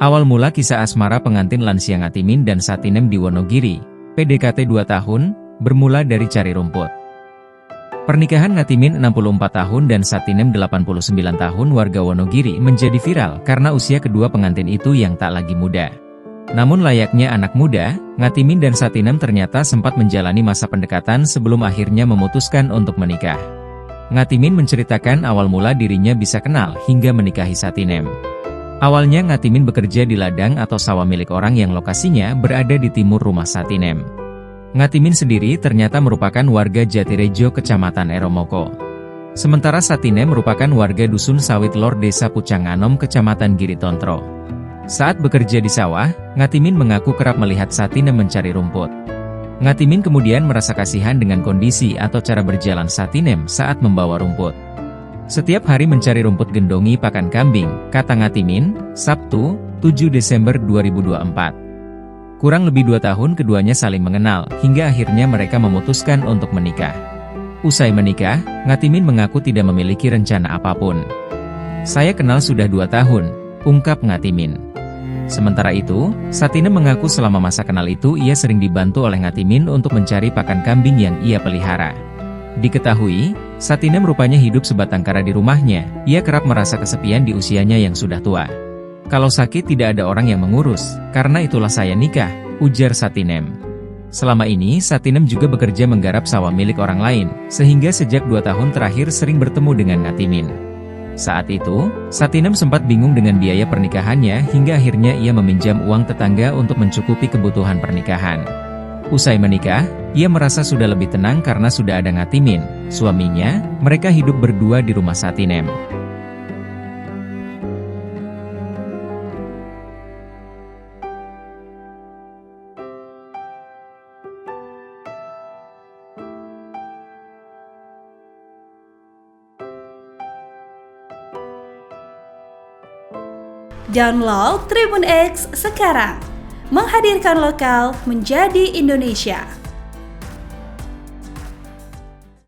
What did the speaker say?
Awal mula kisah asmara pengantin lansia Ngatimin dan Satinem di Wonogiri, PDKT 2 tahun, bermula dari cari rumput. Pernikahan Ngatimin 64 tahun dan Satinem 89 tahun warga Wonogiri menjadi viral karena usia kedua pengantin itu yang tak lagi muda. Namun layaknya anak muda, Ngatimin dan Satinem ternyata sempat menjalani masa pendekatan sebelum akhirnya memutuskan untuk menikah. Ngatimin menceritakan awal mula dirinya bisa kenal hingga menikahi Satinem. Awalnya Ngatimin bekerja di ladang atau sawah milik orang yang lokasinya berada di timur rumah Satinem. Ngatimin sendiri ternyata merupakan warga Jatirejo, Kecamatan Eromoko. Sementara Satinem merupakan warga Dusun Sawit Lor, Desa Pucanganom, Kecamatan Giritontro. Saat bekerja di sawah, Ngatimin mengaku kerap melihat Satinem mencari rumput. Ngatimin kemudian merasa kasihan dengan kondisi atau cara berjalan Satinem saat membawa rumput. Setiap hari mencari rumput gendongi pakan kambing, kata Ngatimin, Sabtu, 7 Desember 2024. Kurang lebih 2 tahun keduanya saling mengenal, hingga akhirnya mereka memutuskan untuk menikah. Usai menikah, Ngatimin mengaku tidak memiliki rencana apapun. "Saya kenal sudah 2 tahun, ungkap Ngatimin. Sementara itu, Satinem mengaku selama masa kenal itu ia sering dibantu oleh Ngatimin untuk mencari pakan kambing yang ia pelihara. Diketahui, Satinem rupanya hidup sebatang kara di rumahnya, ia kerap merasa kesepian di usianya yang sudah tua. "Kalau sakit tidak ada orang yang mengurus, karena itulah saya nikah," ujar Satinem. Selama ini Satinem juga bekerja menggarap sawah milik orang lain, sehingga sejak 2 tahun terakhir sering bertemu dengan Ngatimin. Saat itu, Satinem sempat bingung dengan biaya pernikahannya hingga akhirnya ia meminjam uang tetangga untuk mencukupi kebutuhan pernikahan. Usai menikah, ia merasa sudah lebih tenang karena sudah ada Ngatimin, suaminya. Mereka hidup berdua di rumah Satinem. Download Tribun X sekarang, menghadirkan lokal menjadi Indonesia.